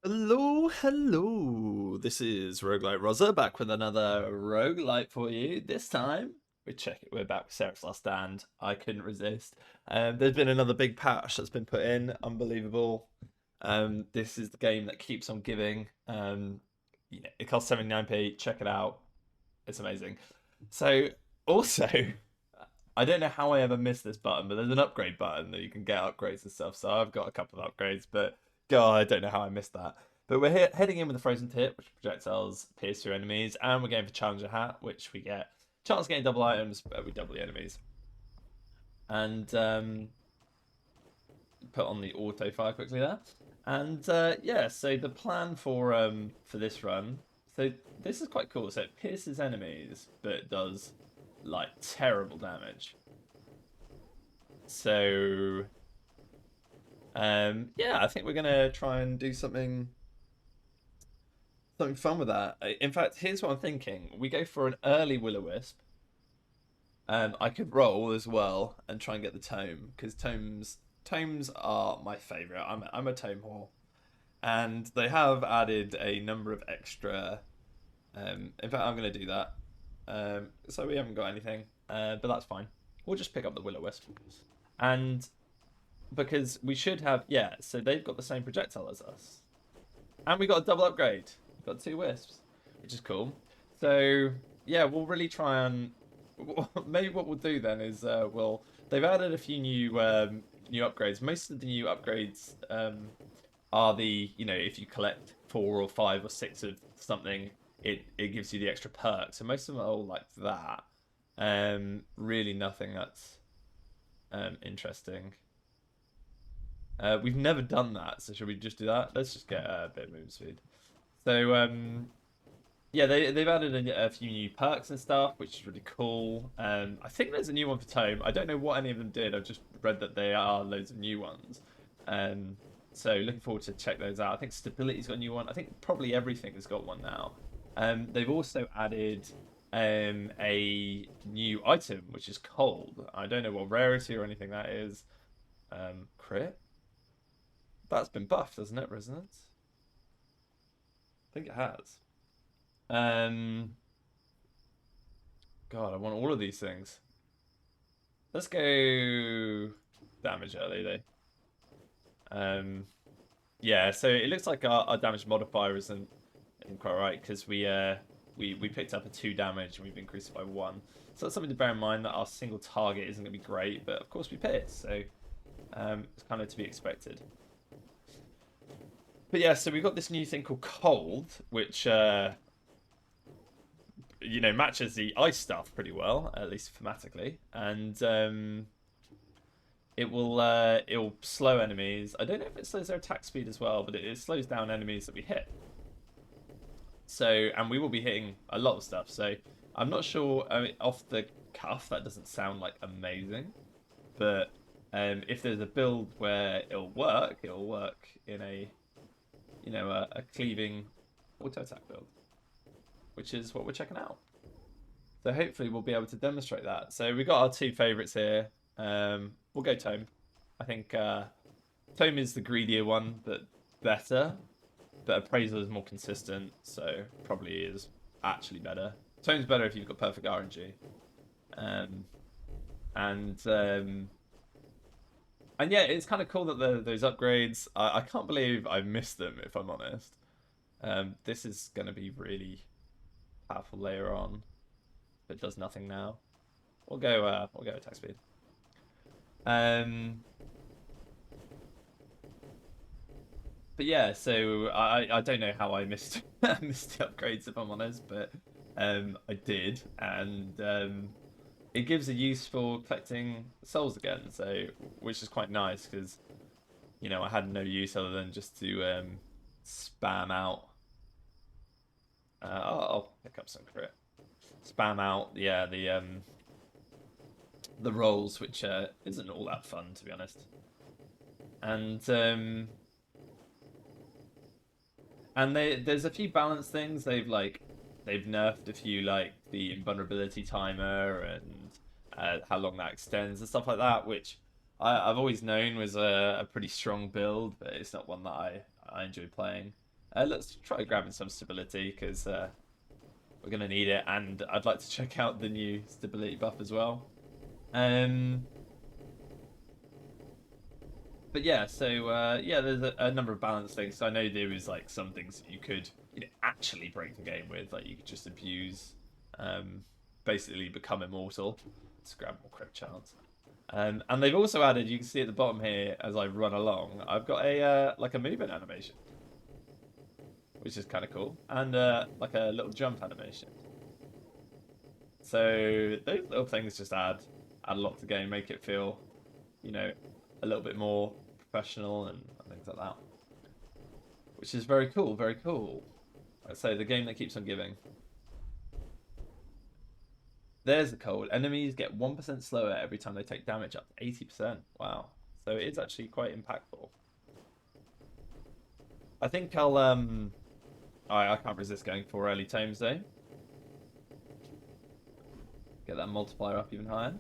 Hello, hello. This is RogueLike Rozza back with another roguelite for you. This time, we're back with Seraph's Last Stand. I couldn't resist. There's been another big patch that's been put in. Unbelievable. This is the game that keeps on giving. Yeah, it costs 79p. Check it out. It's amazing. So, also, I don't know how I ever missed this button, but there's an upgrade button that you can get upgrades and stuff. So I've got a couple of upgrades, but God, I don't know how I missed that. But we're heading in with the frozen tip, which projectiles pierce through enemies, and we're going for challenger hat, which we get chance of getting double items, but we double the enemies. And put on the auto fire quickly there. And yeah, so the plan for this run, so this is quite cool. So it pierces enemies, but it does like terrible damage. So yeah, I think we're gonna try and do something fun with that. In fact, here's what I'm thinking: we go for an early Will-O-Wisp. I could roll as well and try and get the tome because tomes are my favorite. I'm a tome whore, and they have added a number of extra. In fact, I'm gonna do that. So we haven't got anything, but that's fine. We'll just pick up the Will-O-Wisp, and because we should have, yeah. So they've got the same projectile as us, and we got a double upgrade. We've got 2 wisps, which is cool. So yeah, we'll really try and maybe what we'll do then is they've added a few new upgrades. Most of the new upgrades are the if you collect 4 or 5 or 6 of something, it gives you the extra perks. So most of them are all like that. Really nothing that's interesting. We've never done that, so should we just do that? Let's just get a bit of movement speed. So yeah, they've added a few new perks and stuff, which is really cool. I think there's a new one for Tome. I don't know what any of them did. I've just read that there are loads of new ones. So looking forward to check those out. I think Stability's got a new one. I think probably everything has got one now. They've also added a new item, which is Cold. I don't know what rarity or anything that is. Crit? That's been buffed, hasn't it, Resonance? I think it has. God, I want all of these things. Let's go damage early though. Yeah, so it looks like our damage modifier isn't quite right because we picked up a 2 damage and we've increased it by 1. So that's something to bear in mind, that our single target isn't going to be great, but of course we pierce, so it's kind of to be expected. But yeah, so we've got this new thing called Cold, which matches the ice stuff pretty well, at least thematically, and it'll slow enemies. I don't know if it slows their attack speed as well, but it slows down enemies that we hit. So, and we will be hitting a lot of stuff. So I'm not sure. I mean, off the cuff, that doesn't sound like amazing, but if there's a build where it'll work in a a cleaving auto attack build, which is what we're checking out. So hopefully we'll be able to demonstrate that. So we got our 2 favorites here. We'll go Tome. I think Tome is the greedier one, but better. But Appraisal is more consistent, so probably is actually better. Tome's better if you've got perfect RNG. And yeah, it's kind of cool that those upgrades. I can't believe I missed them, if I'm honest. This is going to be really powerful later on, but it does nothing now. We'll go attack speed. But yeah, so I don't know how I missed missed the upgrades, if I'm honest, but I did, and it gives a use for collecting souls again, so which is quite nice because I had no use other than just to spam out. I'll pick up some crit. Spam out, yeah, the rolls, which isn't all that fun, to be honest. And there's a few balance things. They've nerfed a few, like the invulnerability timer and how long that extends and stuff like that, which I've always known was a pretty strong build, but it's not one that I enjoy playing. Let's try grabbing some stability because we're going to need it, and I'd like to check out the new stability buff as well. But yeah, so yeah, there's a number of balance things. So I know there is like some things that you could actually break the game with, like you could just abuse, basically become immortal. Let's grab more crit chance. And they've also added, you can see at the bottom here as I run along, I've got a like a movement animation, which is kind of cool, and like a little jump animation. So those little things just add a lot to the game, make it feel, a little bit more professional and things like that, which is very cool, very cool. I'd say the game that keeps on giving. There's the code. Enemies get 1% slower every time they take damage, up to 80%. Wow. So it is actually quite impactful. I think I'll I can't resist going for early tomes though. Get that multiplier up even higher.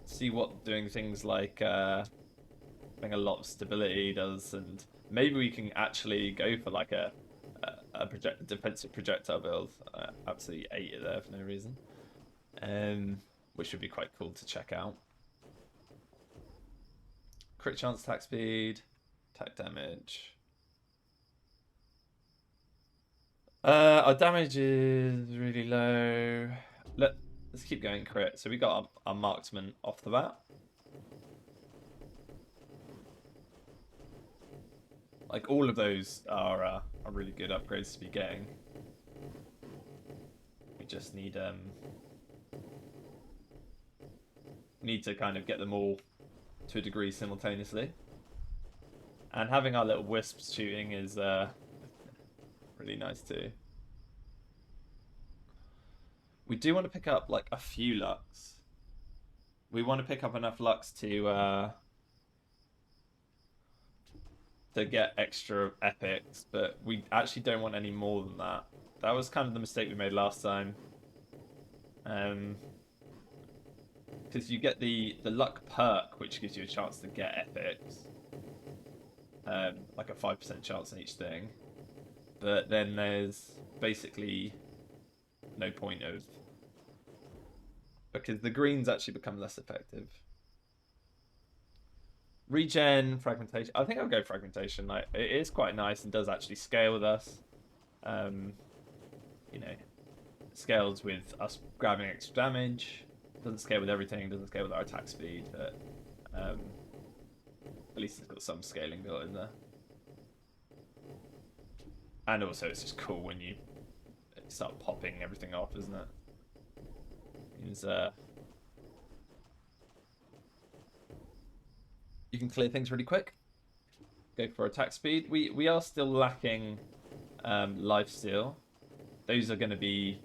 See what doing things like having a lot of stability does, and maybe we can actually go for like a defensive projectile build. Absolutely ate it there for no reason, which would be quite cool to check out. Crit chance, attack speed, attack damage. Our damage is really low. Let's keep going crit. So we got our marksman off the bat. Like all of those are really good upgrades to be getting. We just need to kind of get them all to a degree simultaneously. And having our little wisps shooting is really nice too. We do want to pick up like a few lux. We want to pick up enough lux to get extra epics, but we actually don't want any more than that. That was kind of the mistake we made last time. Because you get the luck perk, which gives you a chance to get epics. Like a 5% chance on each thing. But then there's basically no point of... Because the greens actually become less effective. Regen, fragmentation. I think I'll go fragmentation. Like, it is quite nice and does actually scale with us. Scales with us grabbing extra damage. Doesn't scale with everything. Doesn't scale with our attack speed. But at least it's got some scaling built in there. And also, it's just cool when you start popping everything off, isn't it? It means you can clear things really quick. Go for attack speed. We are still lacking lifesteal. Those are going to be,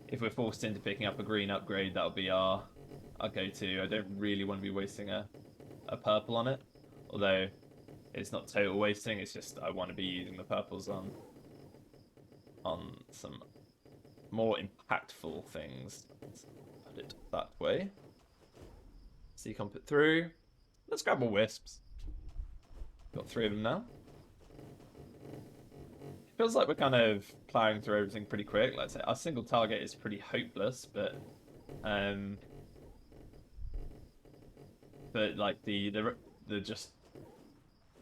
if we're forced into picking up a green upgrade, that'll be our go-to. I don't really want to be wasting a purple on it, although it's not total wasting. It's just I want to be using the purples on some more impactful things. Let's put it that way. So you can put through. Let's grab more wisps. Got 3 of them now. Feels like we're kind of plowing through everything pretty quick. Let's say our single target is pretty hopeless, but like the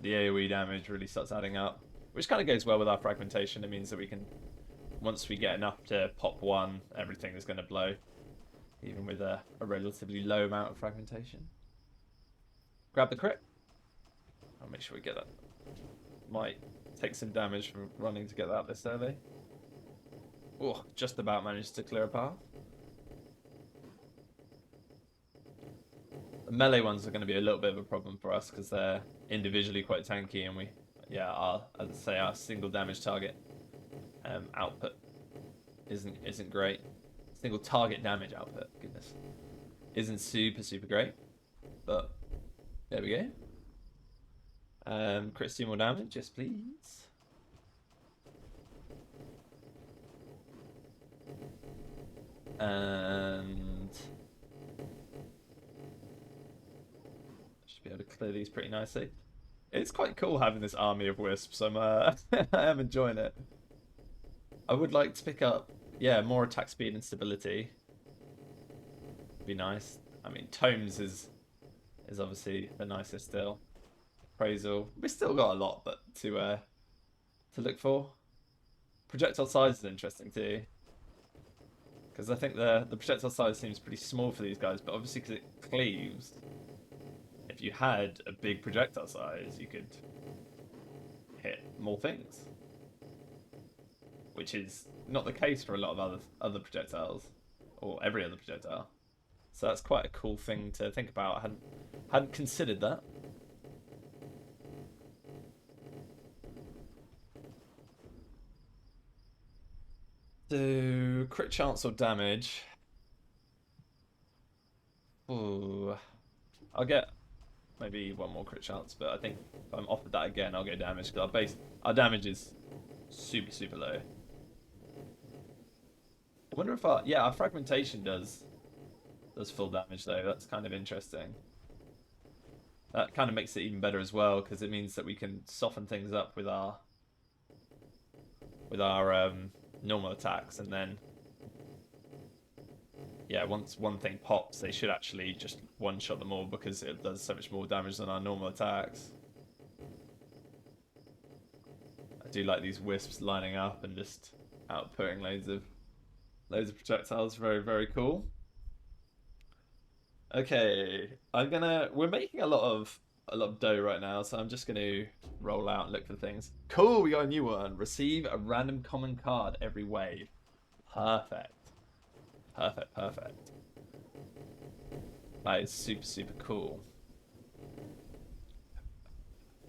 AoE damage really starts adding up, which kind of goes well with our fragmentation. It means that we can, once we get enough to pop one, everything is going to blow, even with a relatively low amount of fragmentation. Grab the crit. I'll make sure we get that. Might take some damage from running to get that this early. Oh, just about managed to clear a path. The melee ones are going to be a little bit of a problem for us because they're individually quite tanky, and as I say, our single damage target output isn't great. Single target damage output, goodness, isn't super great, but there we go. Crit more damage, yes please. And should be able to clear these pretty nicely. It's quite cool having this army of wisps. I am enjoying it. I would like to pick up, yeah, more attack speed and stability. Be nice. I mean, tomes is obviously the nicest still. Appraisal. We still got a lot, but to look for. Projectile size is interesting too, because I think the projectile size seems pretty small for these guys, but obviously because it cleaves. If you had a big projectile size, you could hit more things, which is not the case for a lot of other projectiles, or every other projectile. So that's quite a cool thing to think about. I hadn't considered that. So crit chance or damage. Ooh, I'll get maybe one more crit chance, but I think if I'm offered that again, I'll go damage because our damage is super low. I wonder if our fragmentation does full damage though. That's kind of interesting. That kind of makes it even better as well because it means that we can soften things up with our normal attacks, and then yeah, once one thing pops, they should actually just one-shot them all because it does so much more damage than our normal attacks. I do like these wisps lining up and just outputting loads of projectiles. Very cool. Okay, we're making a lot of dough right now, so I'm just gonna roll out and look for things. Cool, we got a new one. Receive a random common card every wave. Perfect. Perfect. That is super cool.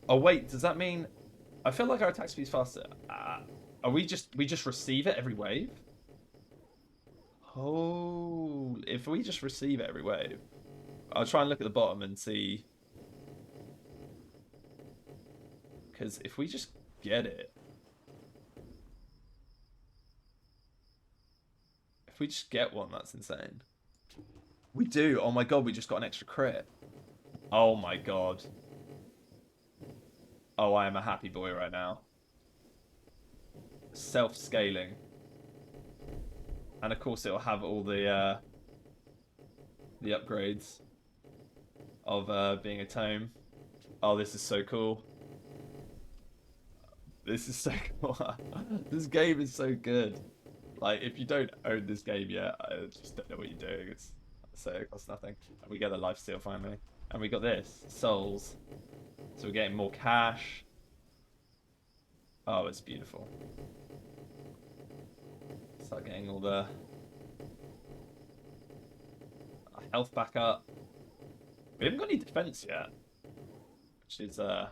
Oh wait, does that mean I feel like our attack speed's faster? Are we just receive it every wave? Oh, if we just receive it every wave, I'll try and look at the bottom and see. Because if we just get it, if we just get one, that's insane. We do. Oh my god, we just got an extra crit. Oh my god. Oh, I am a happy boy right now. Self-scaling. And of course it'll have all the upgrades of being a tome. Oh, this is so cool. This is so cool. This game is so good. Like, if you don't own this game yet, I just don't know what you're doing. So it costs nothing. And we get the lifesteal finally. And we got this, souls. So we're getting more cash. Oh, it's beautiful. Start getting all the health back up. We haven't got any defense yet, which is a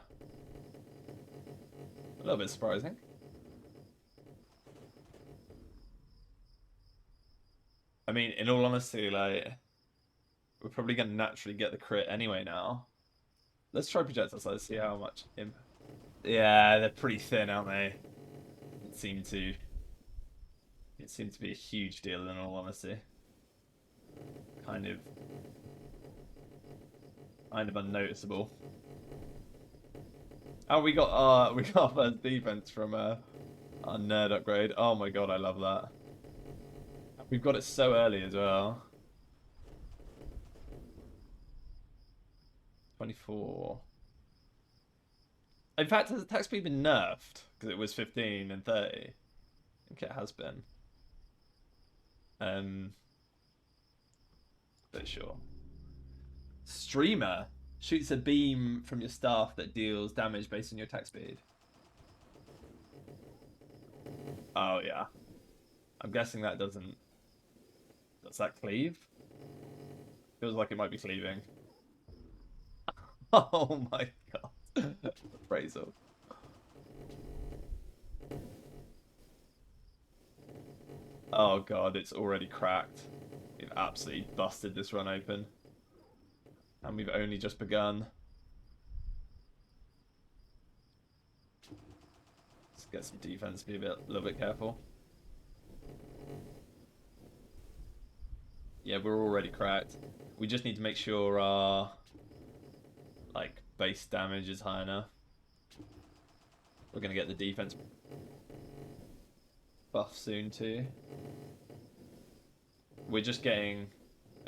little bit surprising. I mean, in all honesty, like, we're probably going to naturally get the crit anyway now. Let's try projectile size, see how much impact. Yeah, they're pretty thin, aren't they? It seemed to be a huge deal in all honesty. Kind of unnoticeable. Oh, we got our first defense from our nerd upgrade. Oh my god, I love that. We've got it so early as well. 24. In fact, has attack speed been nerfed? Because it was 15 and 30. I think it has been. But sure. Streamer shoots a beam from your staff that deals damage based on your attack speed. Oh yeah. I'm guessing that doesn't. Does that cleave? Feels like it might be cleaving. Oh my god. Appraisal. Oh god, it's already cracked. We've absolutely busted this run open. And we've only just begun. Let's get some defense, be a little bit careful. Yeah, we're already cracked. We just need to make sure our base damage is high enough. We're going to get the defense buff soon too. We're just getting...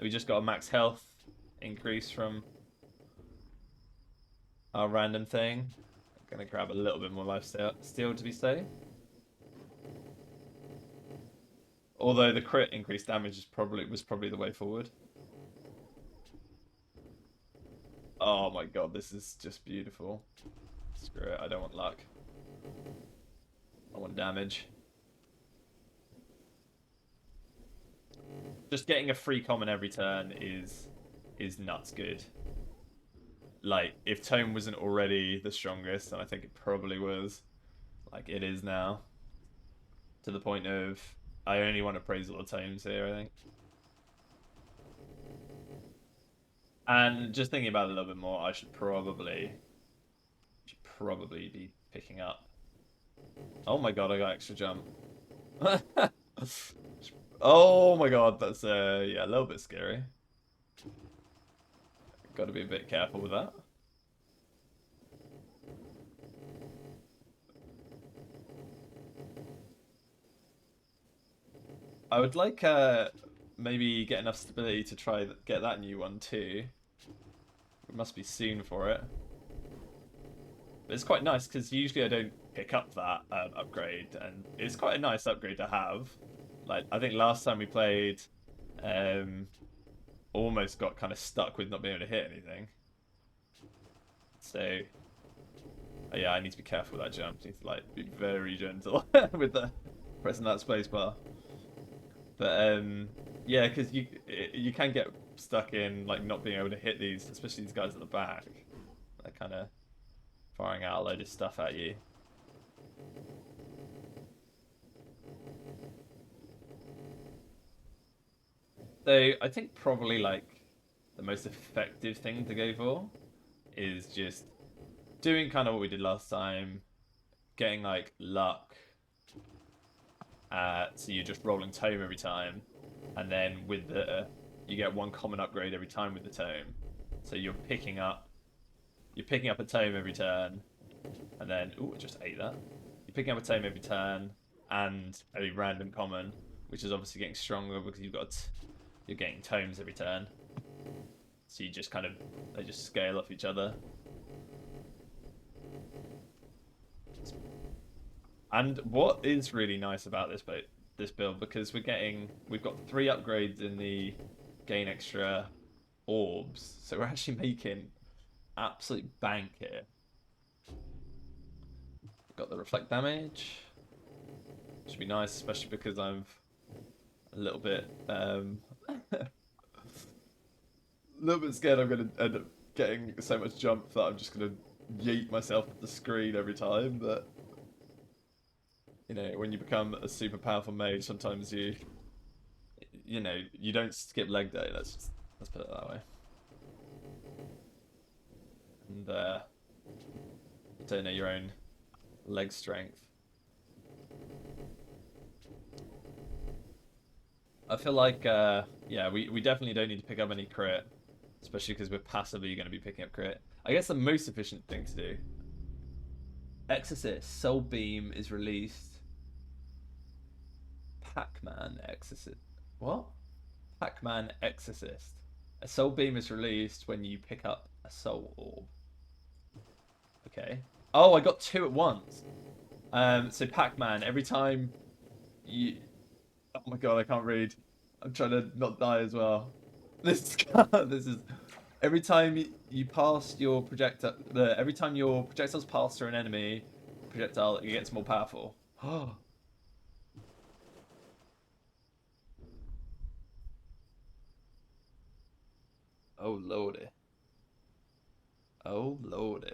We just got a max health increase from our random thing. I'm going to grab a little bit more life steal to be safe. Although the crit increased damage was probably the way forward. Oh my god, this is just beautiful. Screw it, I don't want luck. I want damage. Just getting a free common every turn is nuts good. Like, if Tome wasn't already the strongest, and I think it probably was, like it is now, to the point of I only want to praise all the Tomes here, I think. And just thinking about it a little bit more, I should probably be picking up. Oh my god, I got extra jump. Oh my god, that's yeah, a little bit scary. Got to be a bit careful with that. I would like maybe get enough stability to try get that new one too. It must be soon for it. But it's quite nice because usually I don't pick up that upgrade, and it's quite a nice upgrade to have. Like, I think last time we played, almost got kind of stuck with not being able to hit anything. So, yeah, I need to be careful with that jump. I need to like be very gentle with the pressing that spacebar. But yeah, because you can get stuck in like not being able to hit these, especially these guys at the back. They're kind of firing out a load of stuff at you. So I think probably like the most effective thing to go for is just doing kind of what we did last time, getting like luck. So you're just rolling Tome every time, and then with the you get one common upgrade every time with the Tome. So you're picking up a Tome every turn, and then I just ate that. You're picking up a Tome every turn and a random common, which is obviously getting stronger because you're getting Tomes every turn. So you just they just scale off each other. And what is really nice about this build, because we've got 3 upgrades in the gain extra orbs, so we're actually making absolute bank here. Got the reflect damage, which would be nice, especially because I'm a little bit scared I'm gonna end up getting so much jump that I'm just gonna yeet myself at the screen every time. But you know, when you become a super powerful mage, sometimes you don't skip leg day. Let's put it that way. And you don't know your own leg strength. I feel like yeah, we definitely don't need to pick up any crit, especially because we're passively going to be picking up crit. I guess the most efficient thing to do. Exorcist Soul Beam is released. Pac-Man Exorcist. What? Pac-Man Exorcist. A Soul Beam is released when you pick up a Soul Orb. Okay. Oh, I got 2 at once. So Pac-Man, every time you... Oh my god, I can't read. I'm trying to not die as well. This is... Every time you pass your projectile... Every time your projectiles pass through an enemy projectile, it gets more powerful. Oh. Oh lordy. Oh lordy.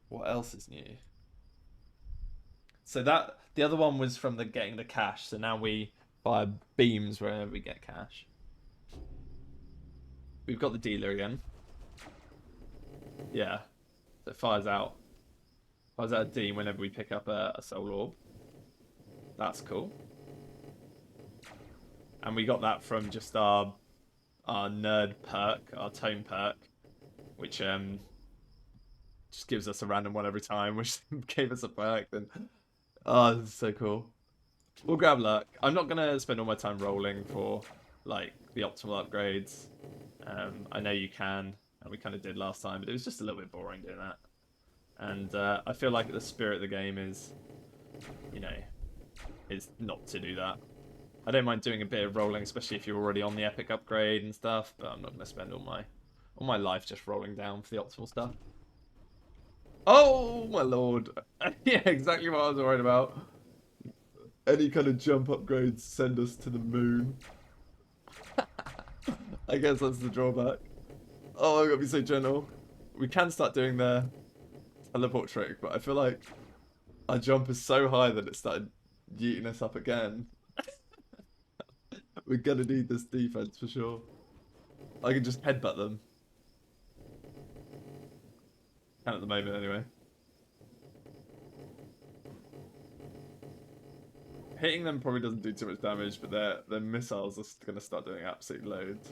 What else is new? So that the other one was from getting the cash. So now we buy beams wherever we get cash. We've got the dealer again. Yeah. So it fires out a D whenever we pick up a soul orb. That's cool. And we got that from just our nerd perk, our tome perk, which just gives us a random one every time, which gave us a perk. Then, oh, this is so cool. We'll grab luck. I'm not gonna spend all my time rolling for like the optimal upgrades. I know you can, and we kind of did last time, but it was just a little bit boring doing that. And I feel like the spirit of the game is, you know, is not to do that. I don't mind doing a bit of rolling, especially if you're already on the epic upgrade and stuff, but I'm not gonna spend all my life just rolling down for the optimal stuff. Oh my lord! Yeah, exactly what I was worried about. Any kind of jump upgrades send us to the moon. I guess that's the drawback. Oh, I gotta be so gentle. We can start doing the teleport trick, but I feel like our jump is so high that it started yeeting us up again. We're gonna need this defense for sure. I can just headbutt them. Can at the moment anyway. Hitting them probably doesn't do too much damage, but their missiles are gonna start doing absolute loads.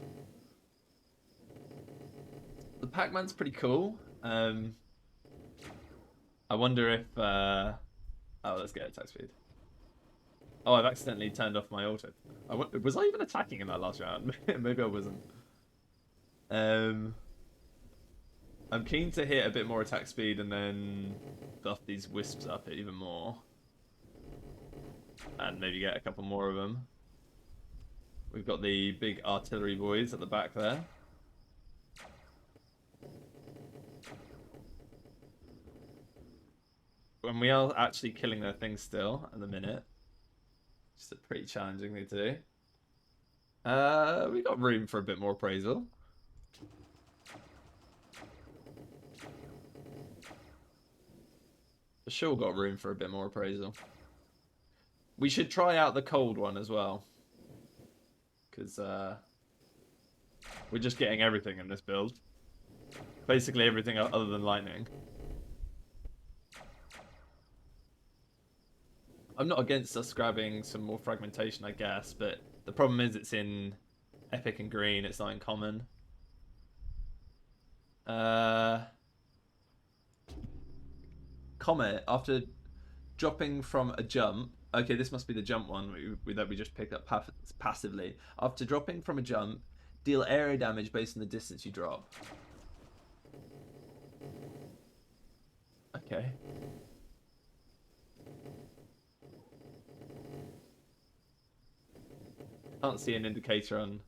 The Pac-Man's pretty cool. I wonder if oh, let's get attack speed. Oh, I've accidentally turned off my auto. Was I even attacking in that last round? Maybe I wasn't. I'm keen to hit a bit more attack speed and then buff these wisps up even more. And maybe get a couple more of them. We've got the big artillery boys at the back there. When we are actually killing their things still at the minute. Just a pretty challenging thing to do. We got room for a bit more appraisal. For sure got room for a bit more appraisal. We should try out the cold one as well. Because we're just getting everything in this build. Basically everything other than lightning. I'm not against us grabbing some more fragmentation, I guess, but the problem is it's in epic and green, it's not in common. Comet, after dropping from a jump... Okay, this must be the jump one that we just picked up passively. After dropping from a jump, deal area damage based on the distance you drop. Okay. Can't see an indicator on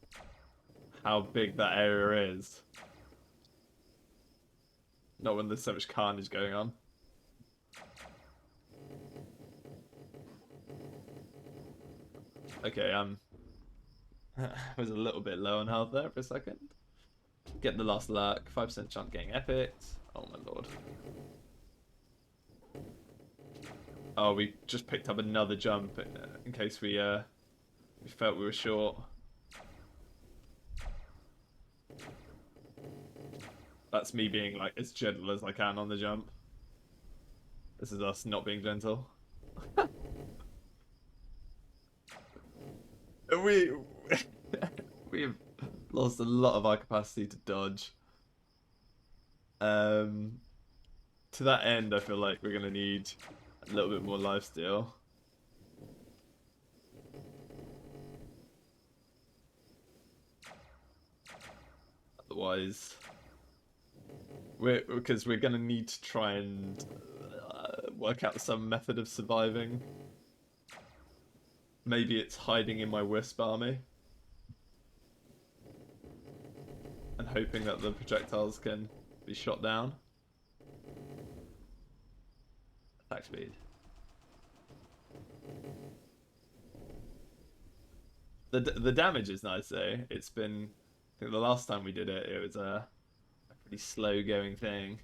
how big that area is. Not when there's so much carnage going on. Okay, I was a little bit low on health there for a second. Get the last luck, 5% chance getting epic. Oh my lord. Oh, we just picked up another jump in case we felt we were short. That's me being like as gentle as I can on the jump. This is us not being gentle. We've lost a lot of our capacity to dodge. To that end, I feel like we're gonna need a little bit more lifesteal. Otherwise, because we're gonna need to try and work out some method of surviving. Maybe it's hiding in my wisp army and hoping that the projectiles can be shot down. Attack speed. The damage is nice though. It's been, I think the last time we did it, it was a pretty slow going thing.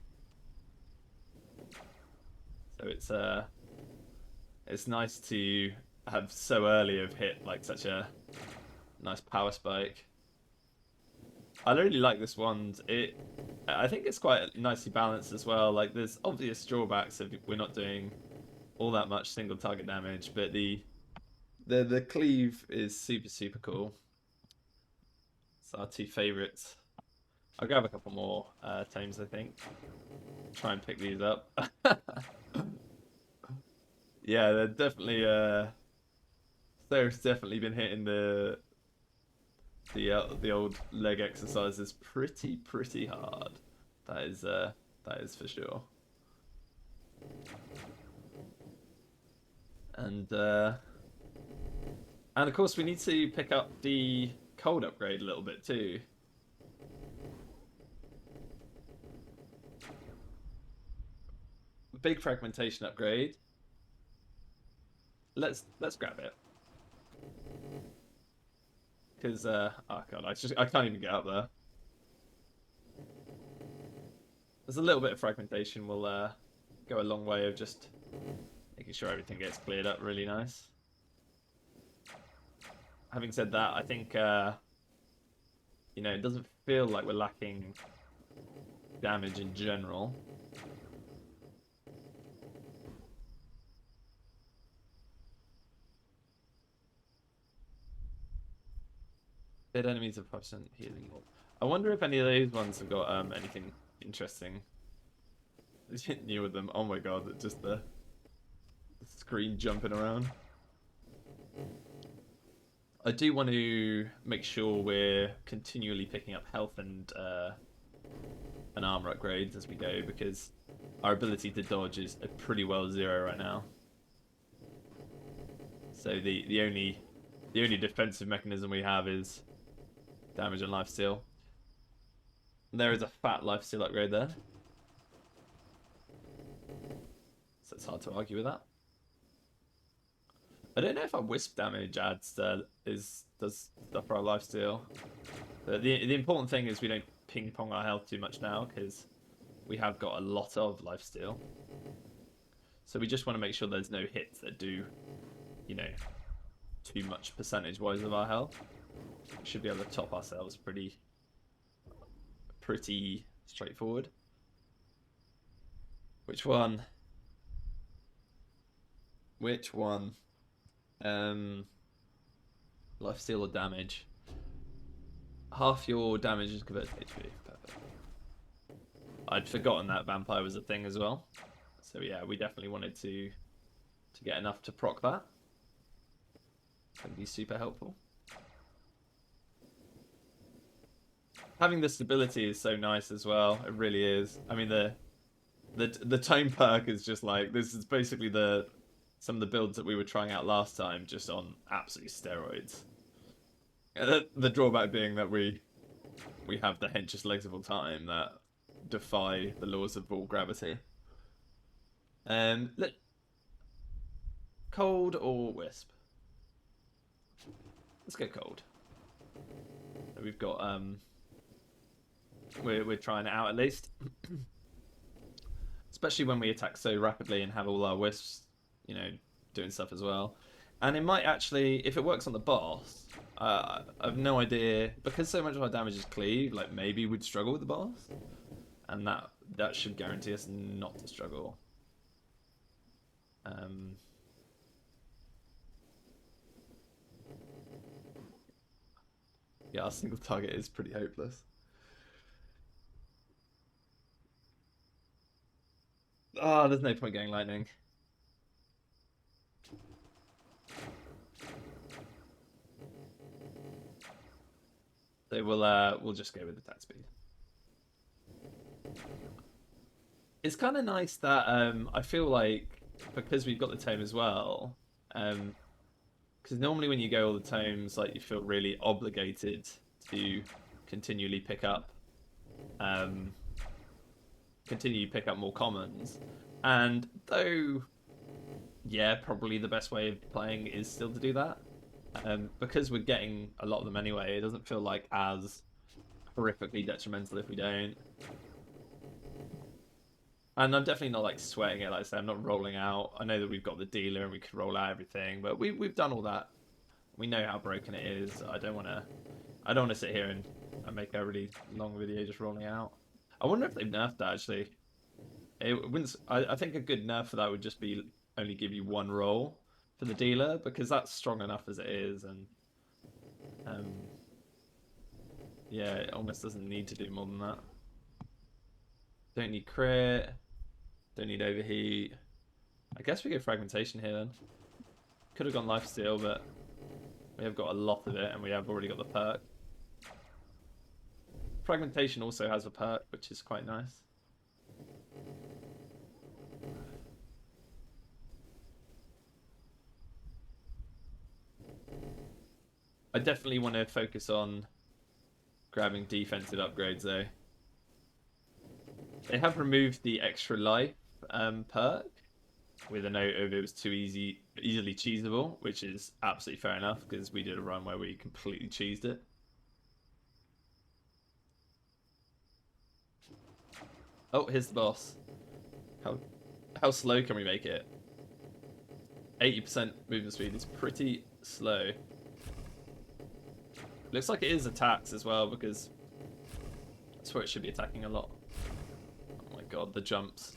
So it's nice to have so early have hit like such a nice power spike. I really like this wand. I think it's quite nicely balanced as well. Like there's obvious drawbacks if we're not doing all that much single target damage, but the cleave is super cool. It's our two favourites. I'll grab a couple more tomes, I think. try and pick these up. Yeah, they're definitely There's definitely been hitting the old leg exercises pretty hard. That is for sure. And of course we need to pick up the cold upgrade a little bit too. Big fragmentation upgrade. Let's grab it. Because oh god, I can't even get up there. There's a little bit of fragmentation will go a long way of just making sure everything gets cleared up really nice. Having said that, I think you know, it doesn't feel like we're lacking damage in general. Dead enemies have 5% healing. I wonder if any of those ones have got anything interesting. New with them. Oh my god, just the screen jumping around. I do want to make sure we're continually picking up health and armor upgrades as we go, because our ability to dodge is pretty well 0 right now. So the only defensive mechanism we have is damage and lifesteal. There is a fat lifesteal upgrade there, so it's hard to argue with that. I don't know if our wisp damage does stuff for our lifesteal. But the important thing is we don't ping pong our health too much now, because we have got a lot of lifesteal. So we just want to make sure there's no hits that do, you know, too much percentage wise of our health. We should be able to top ourselves pretty straightforward. Which one? Which one? Lifesteal or damage? Half your damage is converted to HP. Perfect. I'd forgotten that vampire was a thing as well. So yeah, we definitely wanted to get enough to proc that. That'd be super helpful. Having the stability is so nice as well. It really is. I mean, the tome perk is just like, this is basically some of the builds that we were trying out last time, just on absolute steroids. The drawback being that we have the henchest legs of all time that defy the laws of ball gravity. Cold or wisp? Let's go cold. We've got we're trying it out at least. Especially when we attack so rapidly and have all our wisps, you know, doing stuff as well. And it might actually, if it works on the boss, I have no idea, because so much of our damage is cleave, like maybe we'd struggle with the boss. And that should guarantee us not to struggle. Yeah, our single target is pretty hopeless. Oh, there's no point going lightning. So we'll just go with attack speed. It's kind of nice that I feel like, because we've got the tome as well, because normally when you go all the tomes, like, you feel really obligated to continually pick up more commons. And though, yeah, probably the best way of playing is still to do that. Because we're getting a lot of them anyway, it doesn't feel like as horrifically detrimental if we don't. And I'm definitely not like sweating it, like I said, I'm not rolling out. I know that we've got the dealer and we could roll out everything, but we've done all that. We know how broken it is. I don't wanna sit here and make a really long video just rolling out. I wonder if they've nerfed that actually. It wouldn't. I think a good nerf for that would just be only give you one roll for the dealer, because that's strong enough as it is, and yeah, it almost doesn't need to do more than that. Don't need crit. Don't need overheat. I guess we go fragmentation here then. Could have gone lifesteal, but we have got a lot of it, and we have already got the perk. Fragmentation also has a perk, which is quite nice. I definitely want to focus on grabbing defensive upgrades, though. They have removed the extra life perk with a note of it was too easily cheesable, which is absolutely fair enough because we did a run where we completely cheesed it. Oh, here's the boss. How slow can we make it? 80% movement speed is pretty slow. Looks like it is attacks as well because that's where it should be attacking a lot. Oh my god, the jumps.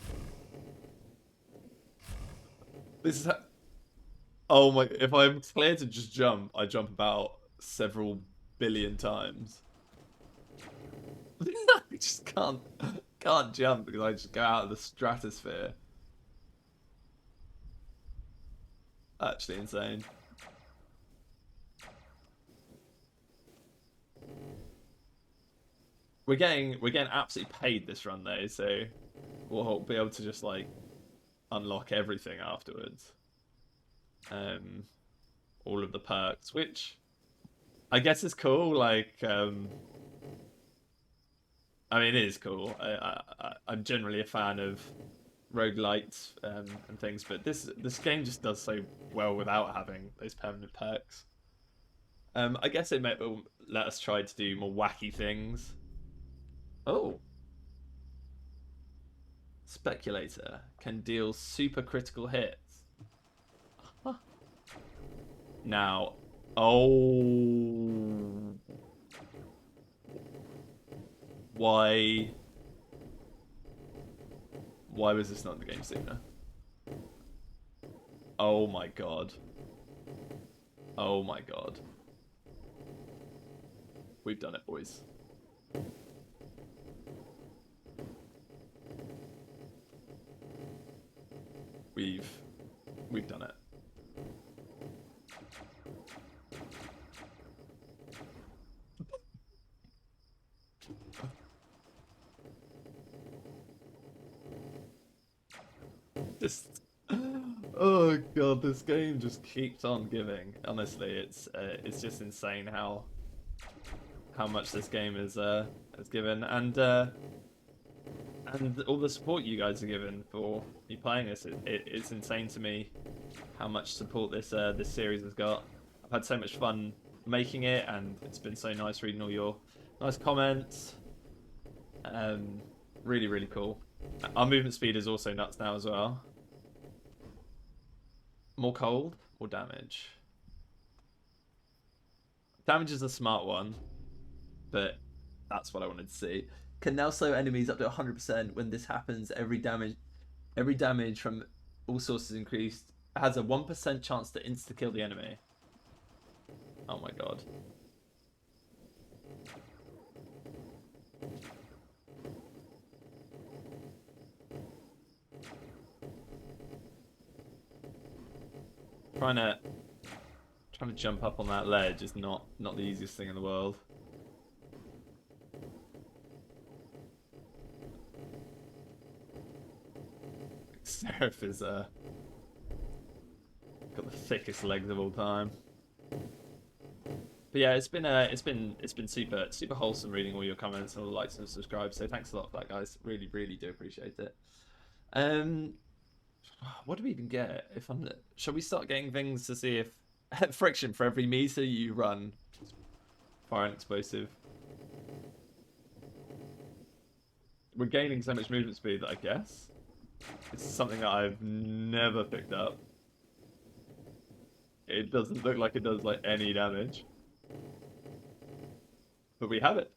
This is oh my, if I'm clear to just jump, I jump about several billion times. I just can't jump because I just go out of the stratosphere. Actually insane. We're getting absolutely paid this run though, so we'll be able to just like unlock everything afterwards. All of the perks, which I guess is cool. Like, I mean, it is cool. I'm generally a fan of RogueLite and things, but this game just does so well without having those permanent perks. I guess it will let us try to do more wacky things. Oh. Speculator can deal super critical hits. Huh. Now, oh. Why was this not in the game sooner? Oh my god. Oh my god. We've done it, boys. We've done it. Just oh god, this game just keeps on giving. Honestly, it's just insane how much this game has given, and all the support you guys are given for me playing this. It's insane to me how much support this series has got. I've had so much fun making it, and it's been so nice reading all your nice comments. Really, really cool. Our movement speed is also nuts now as well. More cold, more damage. Damage is a smart one, but that's what I wanted to see. Can now slow enemies up to 100%. When this happens, every damage from all sources increased. It has a 1% chance to insta-kill the enemy. Oh my god. Trying to jump up on that ledge is not the easiest thing in the world. Seraph is got the thickest legs of all time. But yeah, it's been super wholesome reading all your comments and all the likes and subscribes. So thanks a lot for that, guys. Really, really do appreciate it. What do we even get? Shall we start getting things to see if friction for every meter you run? Fire and explosive. We're gaining so much movement speed that I guess it's something that I've never picked up. It doesn't look like it does like any damage, but we have it.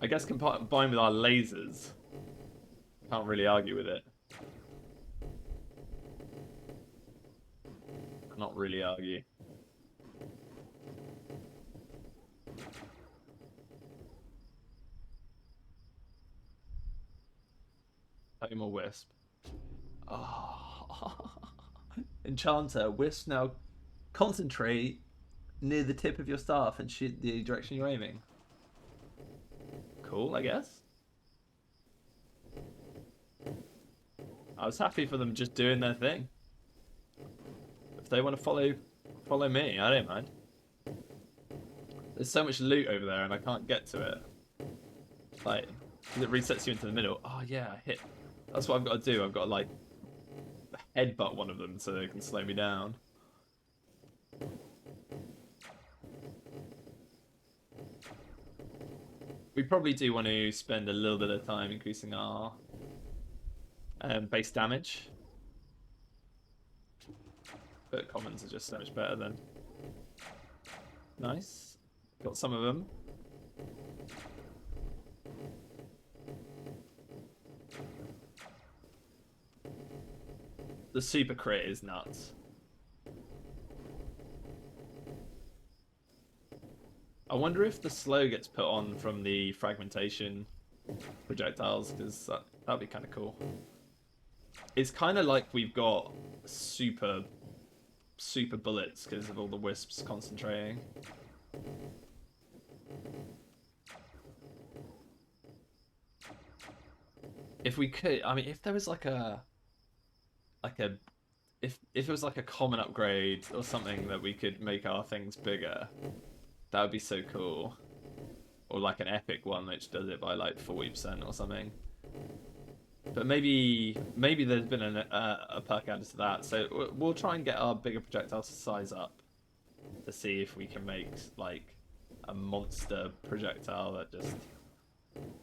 I guess combined with our lasers, can't really argue with it. Not really argue. Tome or wisp? Oh. Enchanter, wisp now concentrate near the tip of your staff and shoot the direction you're aiming. Cool, I guess. I was happy for them just doing their thing. If they want to follow me, I don't mind. There's so much loot over there and I can't get to it. Like, it resets you into the middle. Oh yeah, I hit. That's what I've got to do. I've got to like headbutt one of them so they can slow me down. We probably do want to spend a little bit of time increasing our base damage. But commons are just so much better then. Nice. Got some of them. The super crit is nuts. I wonder if the slow gets put on from the fragmentation projectiles, because that'd be kind of cool. It's kind of like we've got super bullets because of all the wisps concentrating. If we could, I mean, if there was if it was like a common upgrade or something that we could make our things bigger, that would be so cool. Or like an epic one which does it by like 40% or something. But maybe there's been a perk added to that. So we'll try and get our bigger projectiles to size up to see if we can make like a monster projectile that just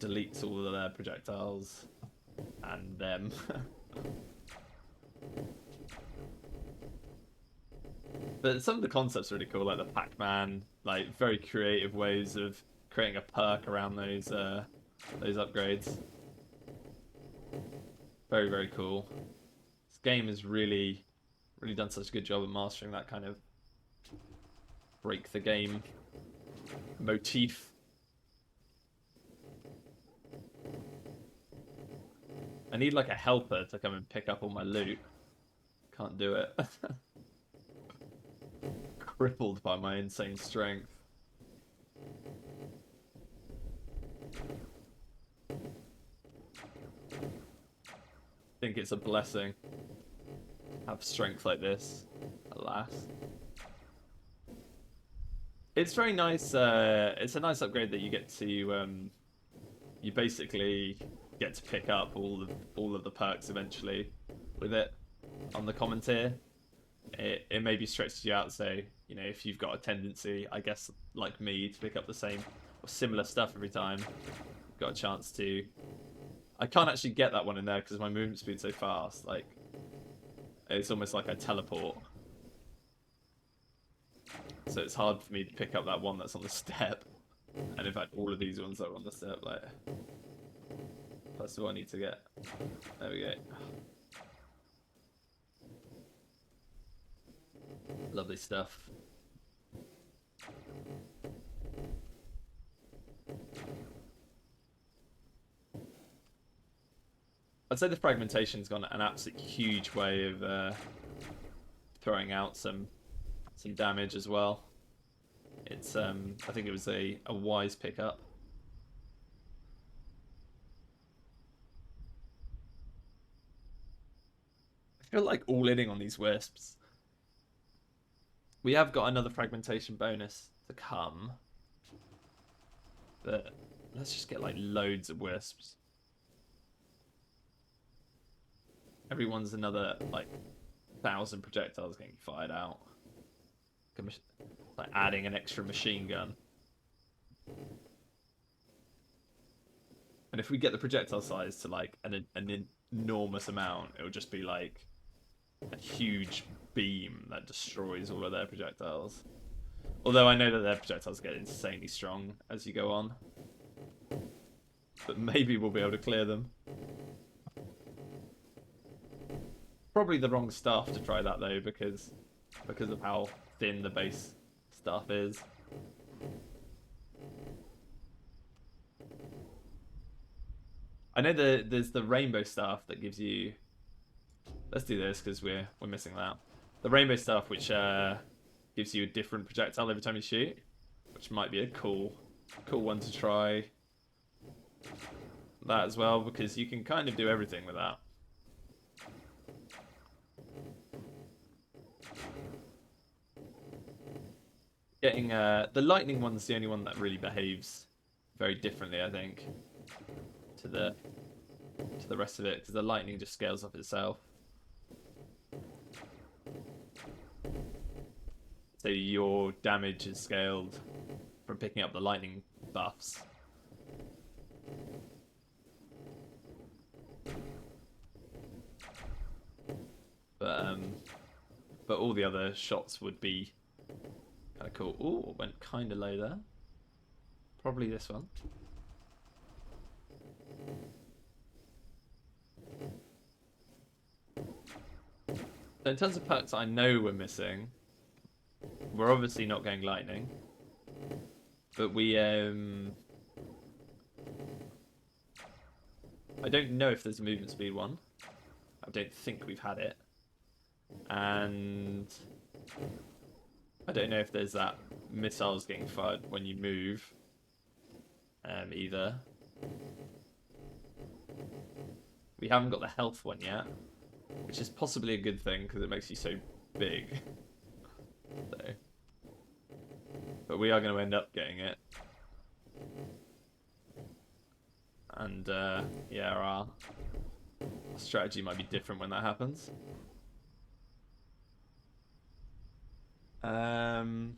deletes all of their projectiles and them. But some of the concepts are really cool, like the Pac-Man, like very creative ways of creating a perk around those upgrades. Very, very cool. This game has really done such a good job of mastering that kind of break the game motif. I need like a helper to come and pick up all my loot. Can't do it. Crippled by my insane strength. I think it's a blessing to have strength like this, alas. It's very nice. It's a nice upgrade that you get to. You basically get to pick up all of the perks eventually with it on the common tier. It maybe stretches you out, so you know, if you've got a tendency, I guess like me, to pick up the same or similar stuff every time, you've got a chance to. I can't actually get that one in there because my movement speed's so fast. Like, it's almost like I teleport. So it's hard for me to pick up that one that's on the step. And in fact, all of these ones are on the step. Like, that's what I need to get. There we go. Lovely stuff. I'd say the fragmentation's gone an absolute huge way of throwing out some damage as well. It's I think it was a wise pickup. I feel like all-inning on these wisps. We have got another fragmentation bonus to come, but let's just get like loads of wisps. Everyone's another like 1,000 projectiles getting fired out. Like adding an extra machine gun. And if we get the projectile size to like an enormous amount, it'll just be like a huge beam that destroys all of their projectiles. Although I know that their projectiles get insanely strong as you go on. But maybe we'll be able to clear them. Probably the wrong stuff to try that though, because of how thin the base stuff is. I know there's the rainbow stuff that gives you. Let's do this because we're missing that. The rainbow stuff, which gives you a different projectile every time you shoot, which might be a cool one to try. That as well, because you can kind of do everything with that. Getting the lightning one's the only one that really behaves very differently, I think, to the rest of it, because the lightning just scales up itself. So your damage is scaled from picking up the lightning buffs. But all the other shots would be kind of cool. Ooh, went kind of low there. Probably this one. So in terms of perks I know we're missing, we're obviously not going lightning. But we I don't know if there's a movement speed one. I don't think we've had it. And I don't know if there's that missiles getting fired when you move either. We haven't got the health one yet, which is possibly a good thing because it makes you so big. So, but we are going to end up getting it. And yeah, our strategy might be different when that happens. Attack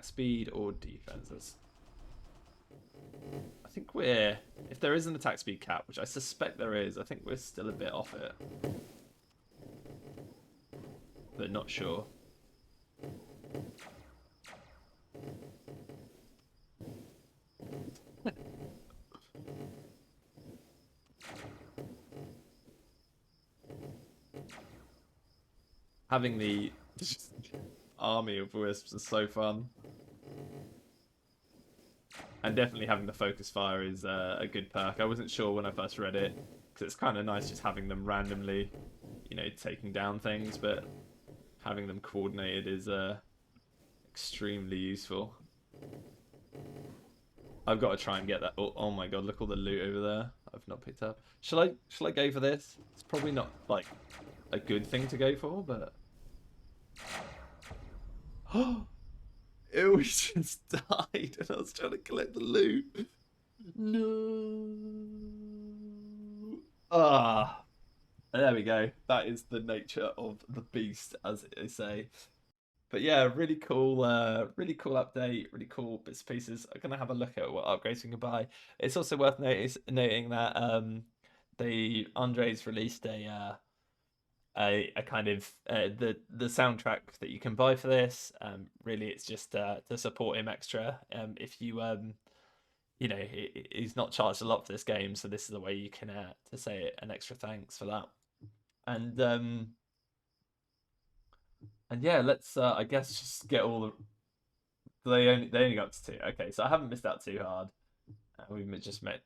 speed or defenses? I think we're... If there is an attack speed cap, which I suspect there is, I think we're still a bit off it. But not sure. Having the army of wisps is so fun. And definitely having the focus fire is a good perk. I wasn't sure when I first read it, because it's kind of nice just having them randomly, you know, taking down things, but having them coordinated is extremely useful. I've got to try and get that. Oh my god, look all the loot over there I've not picked up. Shall I go for this? It's probably not like a good thing to go for, but it was just died and I was trying to collect the loot. No. Ah. There we go. That is the nature of the beast, as they say. But yeah, really cool update, really cool bits and pieces. I'm gonna have a look at what upgrades we can buy. It's also worth noting that Andre's released a kind of the soundtrack that you can buy for this. Really, it's just to support him extra. If you you know, he's not charged a lot for this game, so this is the way you can to say an extra thanks for that. And yeah, let's I guess just get all the. They only got to 2. Okay, so I haven't missed out too hard. We've just met.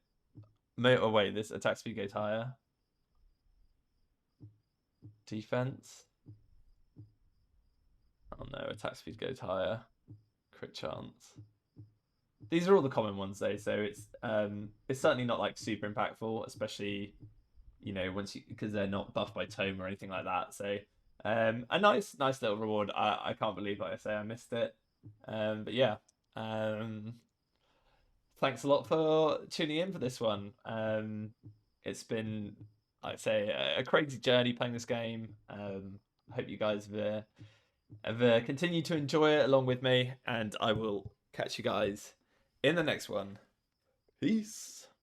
Oh wait, this attack speed goes higher. Defense. Oh no, attack speed goes higher. Crit chance. These are all the common ones though, so it's certainly not like super impactful, especially, you know, once you, because they're not buffed by tome or anything like that. So a nice little reward. I can't believe, like I say, I missed it. But yeah, thanks a lot for tuning in for this one. It's been, I'd say, a crazy journey playing this game. I hope you guys have continued to enjoy it along with me, and I will catch you guys in the next one. Peace.